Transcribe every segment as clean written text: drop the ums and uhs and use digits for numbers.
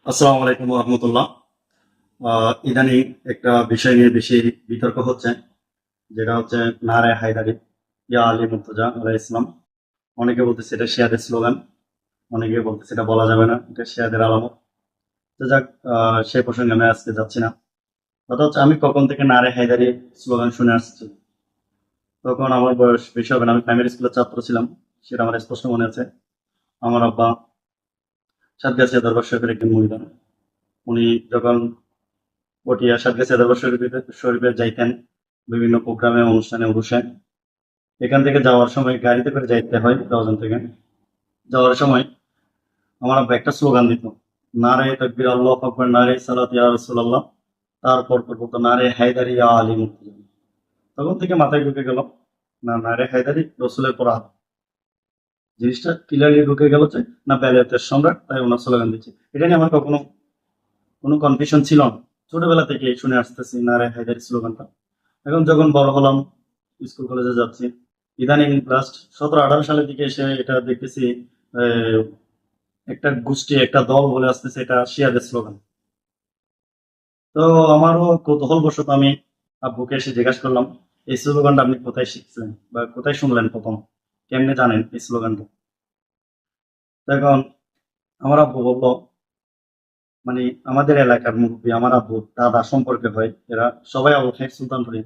আসসালামু আলাইকুম রহমতুল্লাহ। ইদানিং একটা বিষয় নিয়ে বেশি বিতর্ক হচ্ছে, যেটা হচ্ছে নারে হায়দারি ইয়া আলী মুর্তজা আলাইহিস ইসলাম। অনেকে বলতেছে এটা শিয়াদের স্লোগান, অনেকে বলতেছে এটা বলা যাবে না, এটা শিয়াদের আলামত। তো যাক, সে প্রসঙ্গে আমি আজকে যাচ্ছি না। কথা হচ্ছে আমি কখন থেকে নারে হায়দারি স্লোগান শুনে আসছি, তখন আমার বয়স বেশি হবে না, আমি প্রাইমারি স্কুলের ছাত্র ছিলাম। সেটা আমার স্পষ্ট মনে আছে। আমার আব্বা সাতগাছিয়া দরবার শরীফের একজন মহিলা। উনি যখন পটিয়া সাতগাছিয়া দরবার শরীফে যাইতেন বিভিন্ন প্রোগ্রামে, অনুষ্ঠানে, উরুষে, এখান থেকে যাওয়ার সময় গাড়িতে করে যাইতে হয় দশজন থেকে। যাওয়ার সময় আমার আব্বা একটা স্লোগান দিত, নারে তাকবীর আল্লাহু আকবার, নারে সালাত ইয়া রাসূলুল্লাহ। তারপর বলতো নারে হায়দারি ইয়া আলী মুর্তজা। তখন থেকে মাথায় ঢুকে গেল, না নারে হায়দারি রসুলের পর আদ। জিনিসটা ক্লিয়ারলি ঢুকে গেল যে না বেলায়েতের সম্রাট, তাই ওনার স্লোগান দিচ্ছে। এটা নিয়ে আমার কখনো কোনো কনফিউশন ছিল না। ছোটবেলা থেকে শুনে আসতেছি নারে হায়দারি স্লোগানটা। এখন যখন বড় হলাম, স্কুল কলেজে যাচ্ছি, ইদানিং লাস্ট 17-18 সালের দিকে এসে এটা দেখতেছি, আহ, একটা গোষ্ঠী, একটা দল বলে আসতেছে এটা শিয়াদের স্লোগান। তো আমারও কৌতূহল বশত আমি আব্বুকে এসে জিজ্ঞাসা করলাম, এই স্লোগানটা আপনি কোথায় শিখছেন বা কোথায় শুনলেন প্রথম, কেমনে জানেন এই স্লোগানটা? তখন আমার আব্বু বললো, মানে আমাদের এলাকার মুরব্বী, আমার আব্বু দাদা সম্পর্কে হয়, এরা সবাই আবুল খায়ের সুলতানপুরি,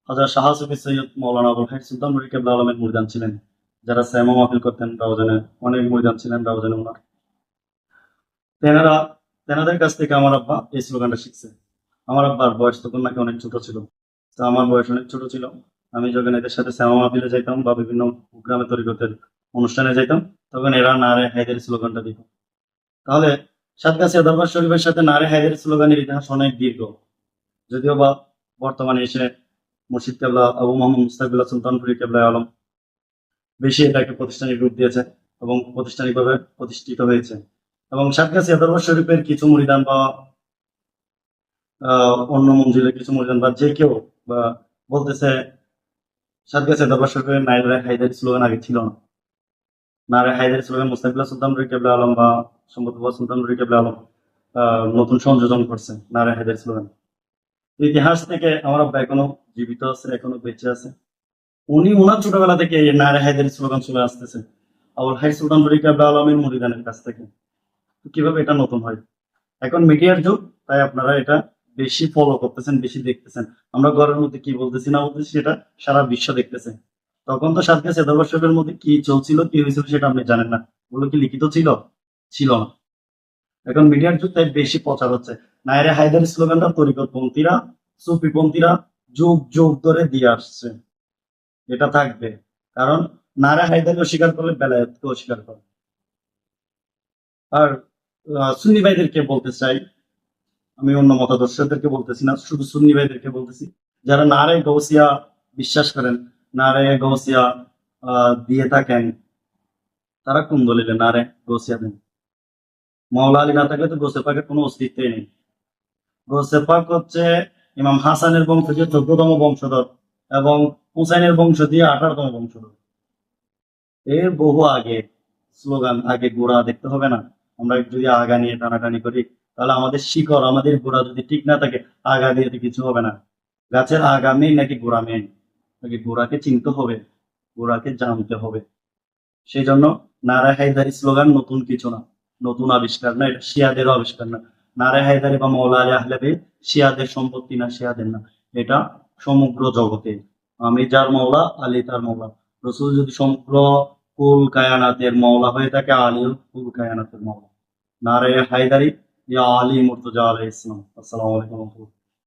হাজার শাহ সুফি সৈয়দ মৌলানা আবুল খায়ের সুলতানপুরি কেবলা আলমের মুরিদান ছিলেন। যারা শ্যামা মাহফিল করতেন রাউজানে, অনেক মুরিদান ছিলেন রাউজানে ওনার। তেনারা, তেনাদের কাছ থেকে আমার আব্বা এই স্লোগানটা শিখছে। আমার আব্বার বয়স তখন নাকি অনেক ছোট ছিল। তো আমার বয়স অনেক ছোট ছিল। আমি যখন এদের সাথে শ্যামা মাহফিলে যাইতাম বা বিভিন্ন গ্রামে তরিকতের অনুষ্ঠানে যাইতাম, তখন এরা নারে হায়দারি স্লোগানটা দিত। তাহলে সাতগাছিয়া দরবার শরীফের সাথে নারে হায়দারি স্লোগানের ইতিহাস অনেক দীর্ঘ। যদিও বা বর্তমানে এসে মুর্শিদ কেবলা আবু মোহাম্মদ মুস্তাকিবুল্লাহ সুলতানপুরি কেবলা আলম বেশি এটাকে প্রতিষ্ঠানিক রূপ দিয়েছে এবং প্রাতিষ্ঠানিকভাবে প্রতিষ্ঠিত হয়েছে। এবং সাতগাছিয়া দরবার শরীফের কিছু মুরিদান বা অন্য মঞ্জিলের কিছু মুরিদান বা যে কেউ বা বলতেছে সাতগাছিয়া দরবার শরীফের নারে হায়দারি স্লোগান আগে ছিল না। নারে হায়দারি স্লোগান মুস্তাকিবুল্লাহ সুলতানপুরি কেবলা আলম বা সম্ভবত সুলতানপুরি কেবলা আলম নতুন সংযোজন করছে নারে হায়দারি স্লোগান। ইতিহাস থেকে আমার আব্বা এখনো জীবিত আছে, এখনো বেঁচে আছে। উনি ওনার ছোটবেলা থেকে এই নারে হায়দারি স্লোগান চলে আসতেছে আবুল হাই সুলতান কেবলা আলমের মুরিদানের কাছ থেকে। তো কিভাবে এটা নতুন হয়? এখন মিডিয়ার যুগ, তাই আপনারা এটা বেশি ফলো করতেছেন, বেশি দেখতেছেন। আমরা ঘরের মধ্যে কি বলতেছি না বলতেছি সেটা সারা বিশ্ব দেখতেছে। তখন তো সাতগাছিয়া দরবার শরীফের মধ্যে কি চলছিল, কি হয়েছিল সেটা আপনি জানেন না। ওগুলো কি লিখিত ছিল? ছিল না। এখন মিডিয়ার যুগ, তাই বেশি প্রচার হচ্ছে। নায়রে হায়দারি স্লোগানটা তরিকতপন্থীরা, সুফিপন্থীরা যুগ যুগ ধরে দিয়ে আসছে। এটা থাকবে, কারণ নারা হায়দারি অস্বীকার করলে বেলায়েতকে অস্বীকার করে। আর সুন্নি ভাইদেরকে বলতে চাই, আমি অন্য মতাদর্শদেরকে বলতেছি না, শুধু সুন্নি ভাইদেরকে বলতেছি, যারা নারে গৌসিয়া বিশ্বাস করেন, নারে গৌসিয়া দিয়ে থাকেন, তারা কোন দলিলে নারে গৌসিয়া দেন? মাওলা আলী না থাকলে তো গোসে পাকের কোনো অস্তিত্বই নেই। গোসে পাক হচ্ছে ইমাম হাসানের বংশ দিয়ে 14তম বংশধর এবং হুসাইনের বংশ দিয়ে 18তম বংশধর। এর বহু আগে স্লোগান, আগে গোড়া দেখতে হবে না? আমরা যদি আগা নিয়ে টানাটানি করি, তাহলে আমাদের শিকড়, আমাদের গোড়া যদি ঠিক না থাকে, আগা দিয়ে তো কিছু হবে না। গাছের আগা মেন নাকি গোড়া মেন? নাকি গোড়াকে চিনতে হবে, গোড়াকে জানতে হবে। সেই জন্য নারা হায়দারি স্লোগান নতুন কিছু না, নতুন আবিষ্কার না, এটা শিয়াদেরও আবিষ্কার না। নারা হায়দারি বা মৌলা আলী আহলে বেইত শিয়াদের সম্পত্তি না, শিয়াদের না। এটা সমগ্র জগতে। আমি যার মৌলা, আলী তার মৌলা। রসুল যদি সমগ্র কুল কায়নাতের মৌলা হয়ে থাকে, আলী কুল কায়নাতের মৌলা। নারে হায়দারি ইয়া আলী মুর্তজা আলাইহিস সালাম। আসসালামু আলাইকুম।